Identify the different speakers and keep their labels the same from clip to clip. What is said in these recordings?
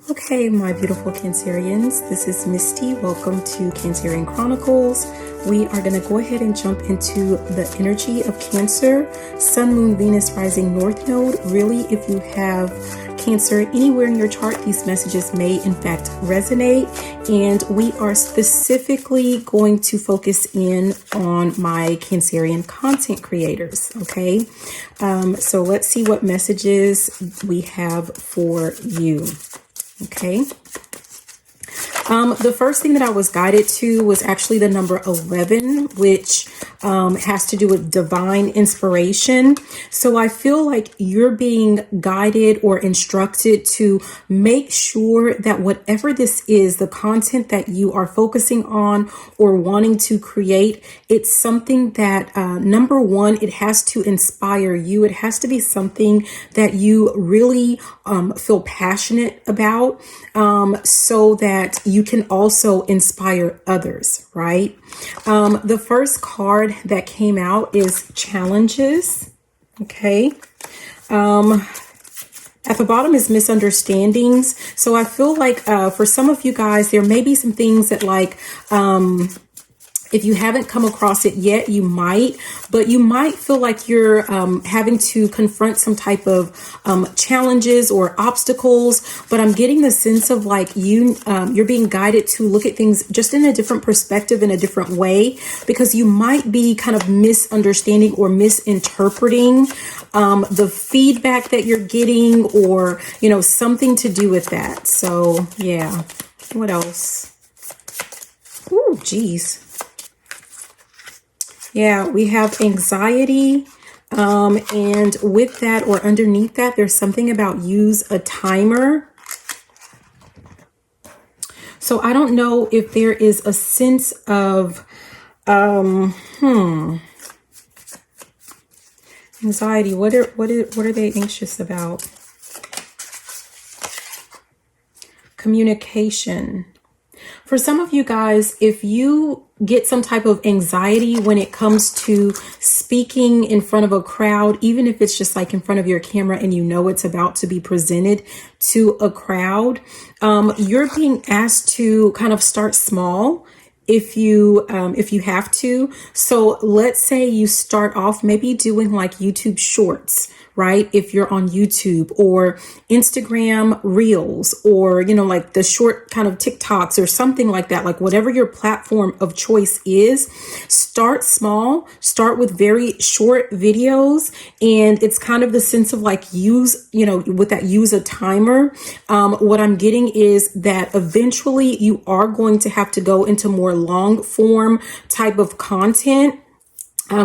Speaker 1: Okay, my beautiful Cancerians, this is Misty. Welcome to Cancerian Chronicles. We are going to go ahead and jump into the energy of Cancer, Sun, Moon, Venus, Rising, North Node. Really, if you have Cancer anywhere in your chart, these messages may in fact resonate. And we are specifically going to focus in on my Cancerian content creators, okay? So let's see what messages we have for you. Okay. The first thing that I was guided to was actually the number 11, which has to do with divine inspiration. So I feel like you're being guided or instructed to make sure that whatever this is, the content that you are focusing on or wanting to create, it's something that, number one, it has to inspire you. It has to be something that you really feel passionate about, so that you can also inspire others, right? The first card that came out is challenges. Okay. At the bottom is misunderstandings. So I feel like for some of you guys, there may be some things that like, if you haven't come across it yet, you might, but you might feel like you're having to confront some type of challenges or obstacles. But I'm getting the sense of like you're being guided to look at things just in a different perspective, in a different way, because you might be kind of misunderstanding or misinterpreting the feedback that you're getting, or, you know, something to do with that. So yeah, what else? Ooh, geez. Yeah, we have anxiety. And with that or underneath that, there's something about use a timer. So I don't know if there is a sense of, anxiety. What are they anxious about? Communication. For some of you guys, if you get some type of anxiety when it comes to speaking in front of a crowd, even if it's just like in front of your camera and you know it's about to be presented to a crowd, you're being asked to kind of start small if you have to. So let's say you start off maybe doing like YouTube shorts, right? If you're on YouTube, or Instagram Reels, or, you know, like the short kind of TikToks or something like that, like whatever your platform of choice is, start small, start with very short videos. And it's kind of the sense of like use a timer. What I'm getting is that eventually you are going to have to go into more long form type of content.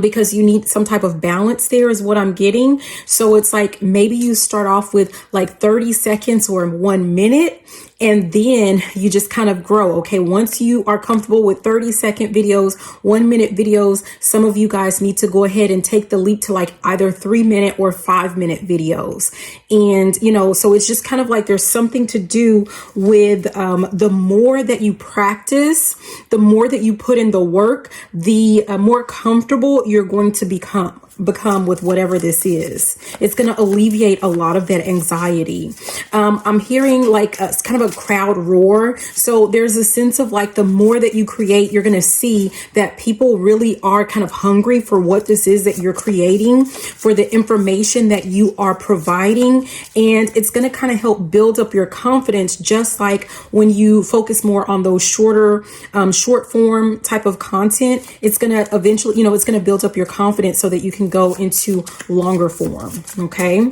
Speaker 1: Because you need some type of balance there is what I'm getting. So it's like maybe you start off with like 30 seconds or 1 minute, and then you just kind of grow. Okay, once you are comfortable with 30-second videos, 1 minute videos, some of you guys need to go ahead and take the leap to like either 3-minute or 5-minute videos. And, you know, so it's just kind of like there's something to do with the more that you practice, the more that you put in the work, the more comfortable you're going to become with whatever this is. It's going to alleviate a lot of that anxiety. I'm hearing like a kind of a crowd roar. So there's a sense of like the more that you create, you're going to see that people really are kind of hungry for what this is that you're creating, for the information that you are providing. And it's going to kind of help build up your confidence, just like when you focus more on those short form type of content. It's going to eventually, you know, it's going to build up your confidence so that you can go into longer form. Okay.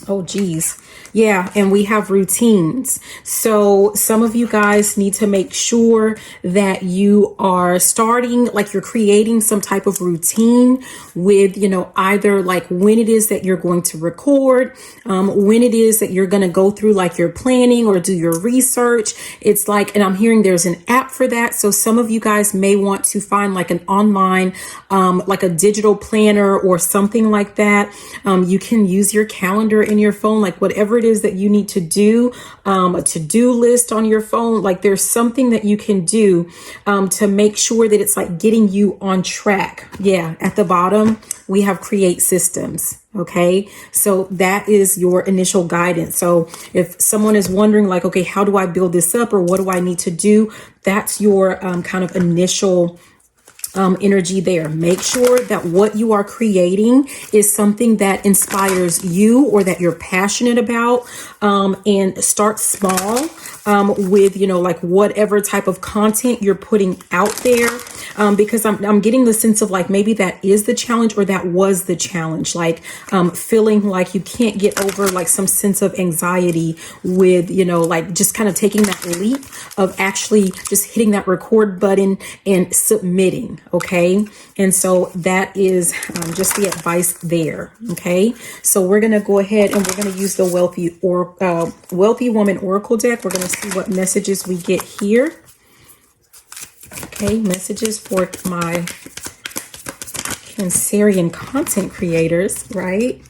Speaker 1: Oh, geez. Yeah. And we have routines. So some of you guys need to make sure that you are starting, like you're creating some type of routine with, you know, either like when it is that you're going to record, when it is that you're going to go through like your planning or do your research. It's like, and I'm hearing there's an app for that. So some of you guys may want to find like an online, like a digital planner or something like that. You can use your calendar in your phone, like whatever it is that you need to do, a to-do list on your phone. Like there's something that you can do to make sure that it's like getting you on track. Yeah. At the bottom, we have create systems. Okay, so that is your initial guidance. So if someone is wondering like, okay, how do I build this up or what do I need to do? That's your kind of initial energy there. Make sure that what you are creating is something that inspires you or that you're passionate about, and start small with, you know, like whatever type of content you're putting out there. Because I'm getting the sense of like maybe that is the challenge or that was the challenge, like feeling like you can't get over like some sense of anxiety with, you know, like just kind of taking that leap of actually just hitting that record button and submitting. Okay. And so that is just the advice there. Okay. So we're going to go ahead and we're going to use the Wealthy Woman Oracle deck. We're going to see what messages we get here. Okay, messages for my Cancerian content creators, right?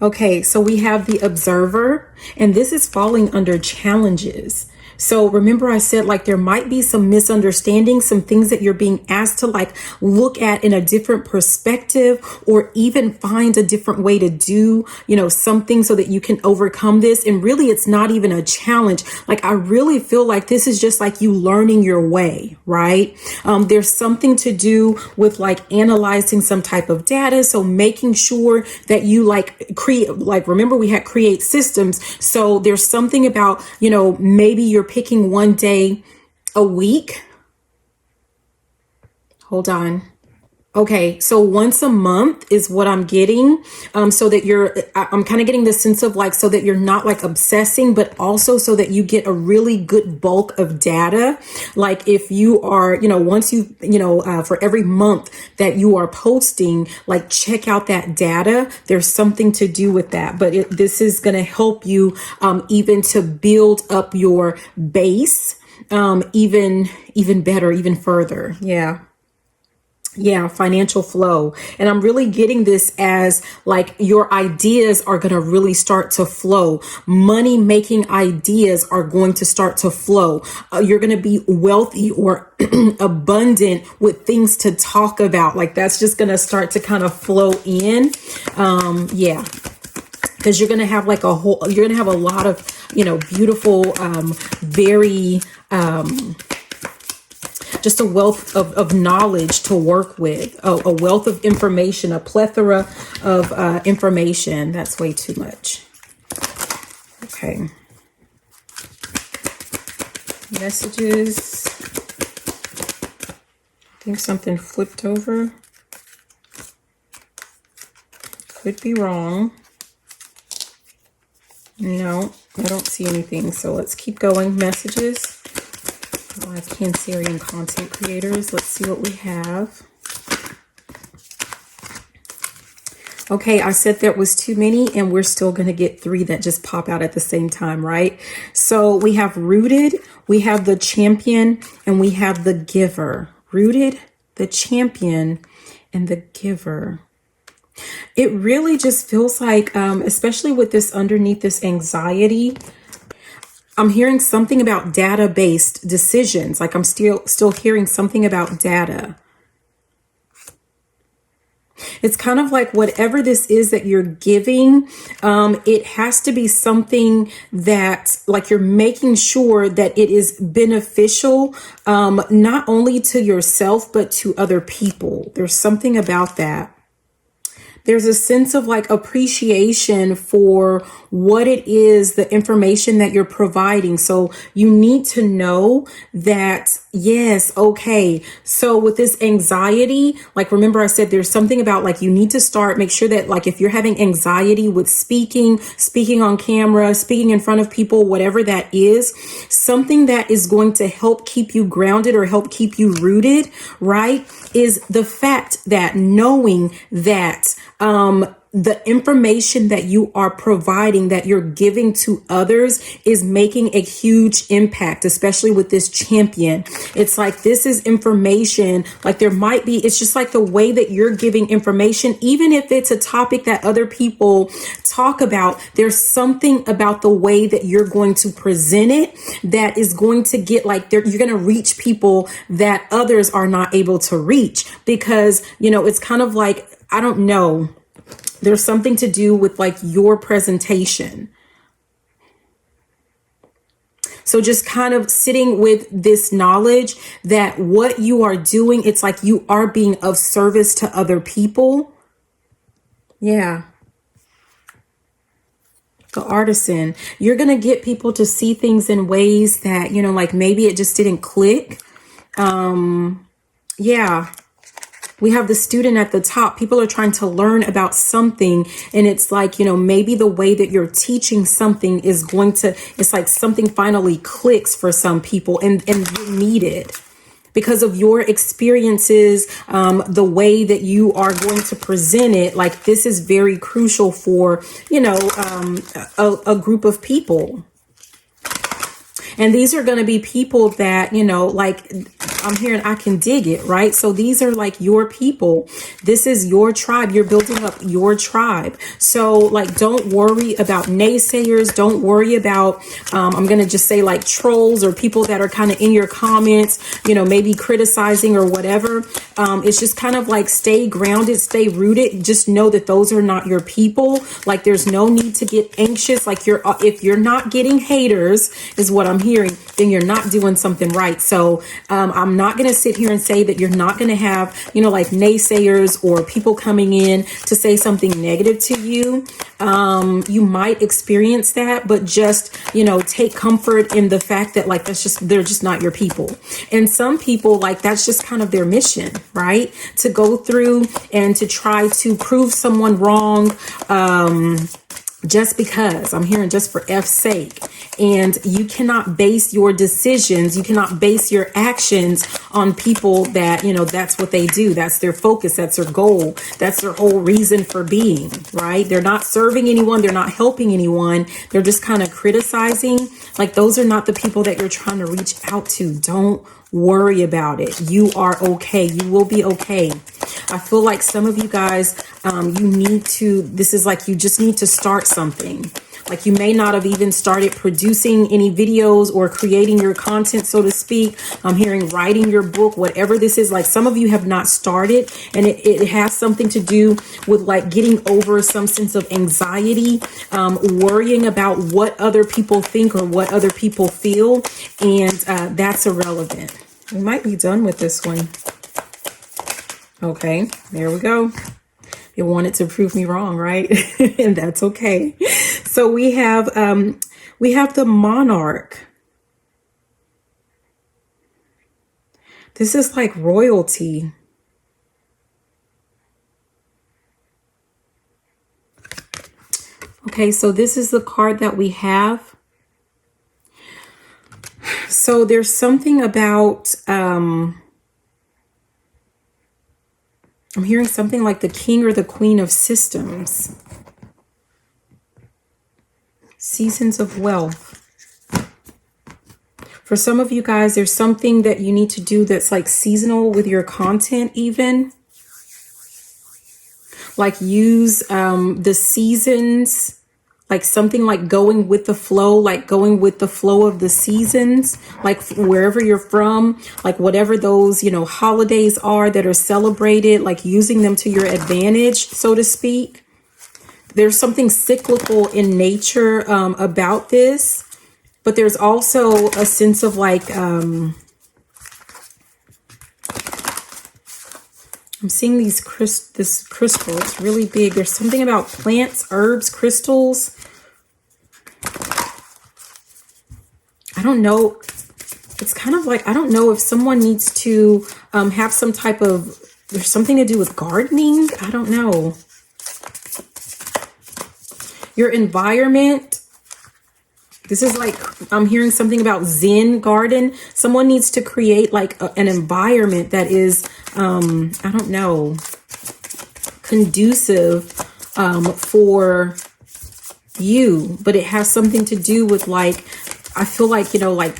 Speaker 1: Okay, so we have the Observer, and this is falling under challenges. So remember I said like there might be some misunderstandings, some things that you're being asked to like look at in a different perspective or even find a different way to do, you know, something so that you can overcome this. And really it's not even a challenge. Like I really feel like this is just like you learning your way, right? There's something to do with like analyzing some type of data. So making sure that you like create, like remember we had create systems. So there's something about, you know, maybe you're picking one day a week. Hold on. Okay, so once a month is what I'm getting, so that I'm kind of getting the sense of like, so that you're not like obsessing, but also so that you get a really good bulk of data. Like if you are, you know, once you, you know, for every month that you are posting, like check out that data. There's something to do with that, but this is going to help you, even to build up your base, even better, even further. Yeah, financial flow. And I'm really getting this as like your ideas are going to really start to flow. Money making ideas are going to start to flow. You're going to be wealthy or abundant with things to talk about. Like that's just going to start to kind of flow in. Yeah. Because you're going to have like you're going to have a lot of, you know, beautiful, very, just a wealth of knowledge to work with, a wealth of information, a plethora of information. That's way too much. Okay. Messages. I think something flipped over. Could be wrong. No, I don't see anything. So let's keep going. Messages. Live Cancerian content creators. Let's see what we have. Okay, I said there was too many and we're still going to get 3 that just pop out at the same time, right? So we have Rooted, we have the Champion, and we have the Giver. Rooted, the Champion, and the Giver. It really just feels like, especially with this underneath this anxiety, I'm hearing something about data-based decisions. Like I'm still hearing something about data. It's kind of like whatever this is that you're giving, it has to be something that like you're making sure that it is beneficial, not only to yourself, but to other people. There's something about that. There's a sense of like appreciation for what it is, the information that you're providing. So you need to know that, yes, okay. So with this anxiety, like remember I said there's something about like you need to make sure that like if you're having anxiety with speaking on camera, speaking in front of people, whatever that is, something that is going to help keep you grounded or help keep you rooted, right? Is the fact that knowing that the information that you are providing, that you're giving to others is making a huge impact, especially with this Champion. It's like, this is information, like there might be, it's just like the way that you're giving information, even if it's a topic that other people talk about, there's something about the way that you're going to present it that is going to get like, you're going to reach people that others are not able to reach because, you know, it's kind of like, I don't know. There's something to do with like your presentation. So just kind of sitting with this knowledge that what you are doing, it's like you are being of service to other people. Yeah. The artisan. You're going to get people to see things in ways that, you know, like maybe it just didn't click. Yeah. We have the student at the top. People are trying to learn about something. And it's like, you know, maybe the way that you're teaching something is going to, it's like something finally clicks for some people and you need it because of your experiences, the way that you are going to present it. Like this is very crucial for, you know, a group of people. And these are going to be people that, you know, like I'm hearing, I can dig it, right? So these are like your people. This is your tribe. You're building up your tribe. So like, don't worry about naysayers. Don't worry about, I'm going to just say like trolls or people that are kind of in your comments, you know, maybe criticizing or whatever. It's just kind of like stay grounded, stay rooted. Just know that those are not your people. Like there's no need to get anxious. Like if you're not getting haters is what I'm hearing, then you're not doing something right. So I'm not going to sit here and say that you're not going to have, you know, like naysayers or people coming in to say something negative to you. You might experience that, but just, you know, take comfort in the fact that like, they're just not your people. And some people, like, that's just kind of their mission, right? To go through and to try to prove someone wrong, just because I'm hearing just for F's sake. And you cannot base your decisions, you cannot base your actions on people that, you know, that's what they do. That's their focus. That's their goal. That's their whole reason for being, right? They're not serving anyone. They're not helping anyone. They're just kind of criticizing. Like those are not the people that you're trying to reach out to. Don't worry about it. You are okay. You will be okay. I feel like some of you guys, you need to, this is like, you just need to start something. Like you may not have even started producing any videos or creating your content, so to speak. I'm hearing writing your book, whatever this is. Like some of you have not started, and it has something to do with like getting over some sense of anxiety, worrying about what other people think or what other people feel. And that's irrelevant. We might be done with this one. Okay, there we go. It wanted to prove me wrong, right? And that's okay. So we have the monarch. This is like royalty. Okay, so this is the card that we have. So there's something about I'm hearing something like the king or the queen of systems. Seasons of wealth. For some of you guys, there's something that you need to do that's like seasonal with your content even. Like use the seasons, like something like going with the flow, like going with the flow of the seasons, like wherever you're from, like whatever those, you know, holidays are that are celebrated, like using them to your advantage, so to speak. There's something cyclical in nature about this, but there's also a sense of like, I'm seeing this crystal. It's really big. There's something about plants, herbs, crystals. I don't know. It's kind of like, I don't know if someone needs to have some type of, there's something to do with gardening. I don't know. Your environment. This is like, I'm hearing something about Zen garden. Someone needs to create like an environment that is, I don't know, conducive for you. But it has something to do with like, I feel like, you know, like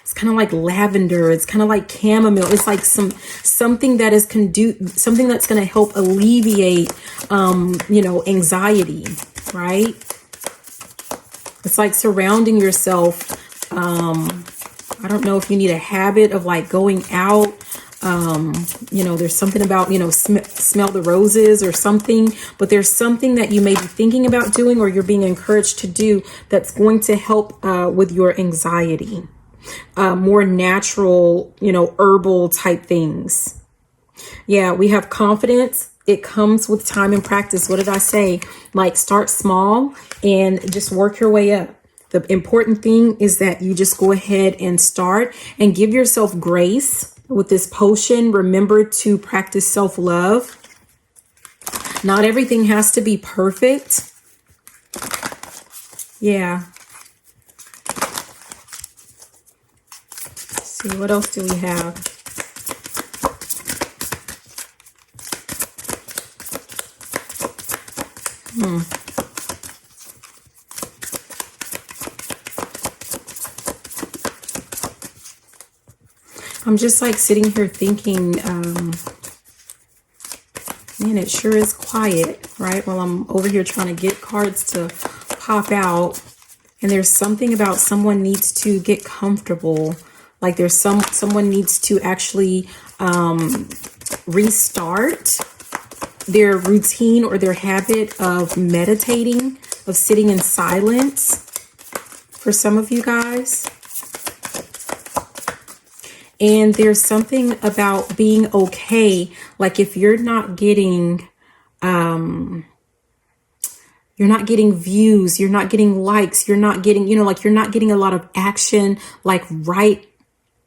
Speaker 1: it's kind of like lavender. It's kind of like chamomile. It's like something that is something that's going to help alleviate, you know, anxiety, right? It's like surrounding yourself. I don't know if you need a habit of like going out, You know, there's something about, you know, smell the roses or something, but there's something that you may be thinking about doing or you're being encouraged to do that's going to help with your anxiety. More natural, you know, herbal type things. Yeah, we have confidence. It comes with time and practice. What did I say? Like, start small and just work your way up. The important thing is that you just go ahead and start and give yourself grace with this potion. Remember to practice self-love. Not everything has to be perfect. Yeah. Let's see, what else do we have? I'm just like sitting here thinking, man, it sure is quiet, right? While I'm over here trying to get cards to pop out. And there's something about someone needs to get comfortable. Like there's someone needs to actually restart their routine or their habit of meditating, of sitting in silence for some of you guys. And there's something about being okay. Like if you're not getting, views, you're not getting likes, you're not getting, you know, like you're not getting a lot of action, like right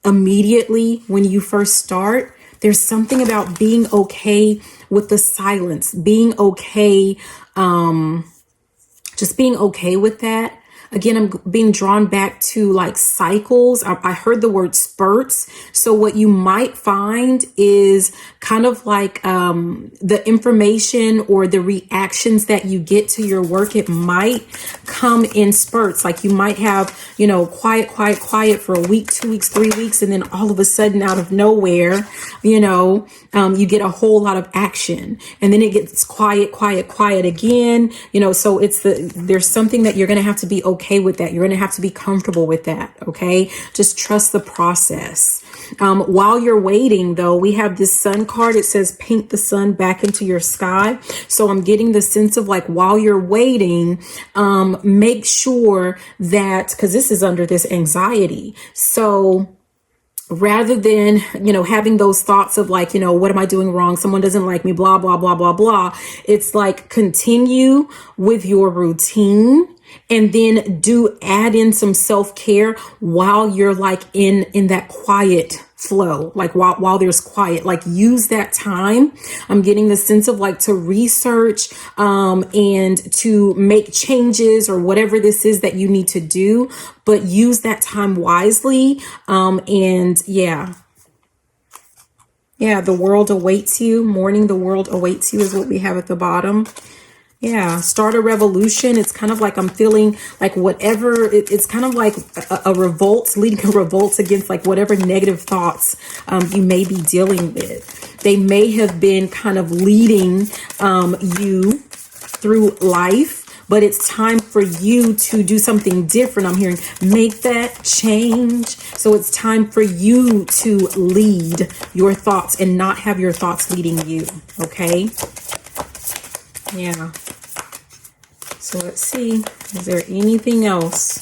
Speaker 1: immediately when you first start. There's something about being okay with the silence, being okay, just being okay with that. Again, I'm being drawn back to like cycles. I heard the word spurts. So what you might find is kind of like the information or the reactions that you get to your work. It might come in spurts. Like you might have, you know, quiet for a week, 2 weeks, 3 weeks. And then all of a sudden out of nowhere, you know, you get a whole lot of action and then it gets quiet again, you know, so there's something that you're going to have to be okay with that. You're going to have to be comfortable with that. Okay. Just trust the process. While you're waiting though, we have this sun card. It says paint the sun back into your sky. So I'm getting the sense of like, while you're waiting, make sure that, cause this is under this anxiety. So rather than, you know, having those thoughts of like, you know, what am I doing wrong? Someone doesn't like me, blah, blah, blah, blah, blah. It's like, continue with your routine and then add in some self-care while you're like in that quiet flow, like while there's quiet, like use that time. I'm getting the sense of like to research, and to make changes or whatever this is that you need to do, but use that time wisely. And yeah, the world awaits you. Morning, the world awaits you is what we have at the bottom. Yeah, start a revolution. It's kind of like I'm feeling like whatever, it's kind of like a revolt, leading a revolt against like whatever negative thoughts you may be dealing with. They may have been kind of leading you through life, but it's time for you to do something different. I'm hearing make that change. So it's time for you to lead your thoughts and not have your thoughts leading you. Okay. Yeah. So let's see, is there anything else?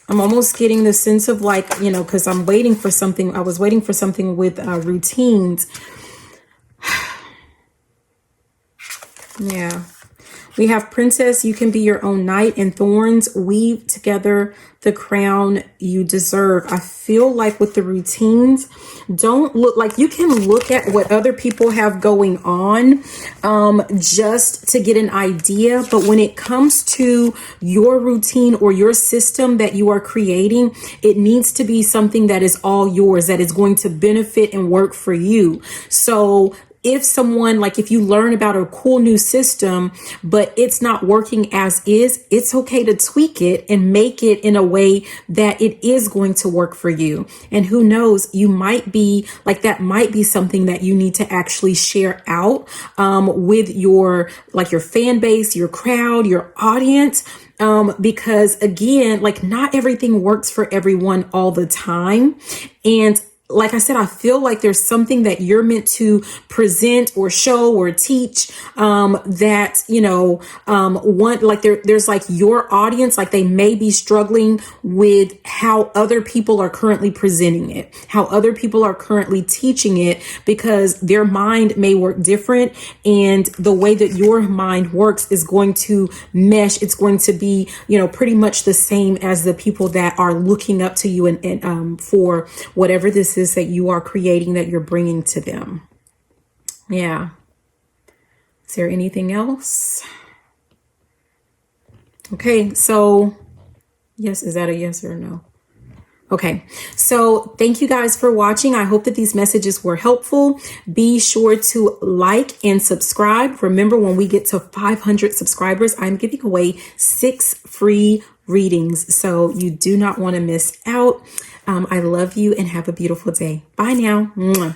Speaker 1: I'm almost getting the sense of like, you know, because I'm waiting for something. I was waiting for something with routines. Yeah. We have Princess, you can be your own knight, and Thorns, weave together the crown you deserve. I feel like with the routines, don't look like you can look at what other people have going on just to get an idea. But when it comes to your routine or your system that you are creating, it needs to be something that is all yours, that is going to benefit and work for you. So if someone, like if you learn about a cool new system, but it's not working as is, it's okay to tweak it and make it in a way that it is going to work for you. And who knows, you might be like, that might be something that you need to actually share out with your, like your fan base, your crowd, your audience. Because again, like not everything works for everyone all the time. And like I said, I feel like there's something that you're meant to present or show or teach, that, you know, one, like there's like your audience, like they may be struggling with how other people are currently presenting it, how other people are currently teaching it, because their mind may work different. And the way that your mind works is going to mesh. It's going to be, you know, pretty much the same as the people that are looking up to you and for whatever this is that you are creating, that you're bringing to them. Yeah. Is there anything else? Okay, so yes, is that a yes or a no? Okay, so thank you guys for watching. I hope that these messages were helpful. Be sure to like and subscribe. Remember, when we get to 500 subscribers, I'm giving away 6 free readings. So you do not want to miss out. I love you and have a beautiful day. Bye now. Mwah.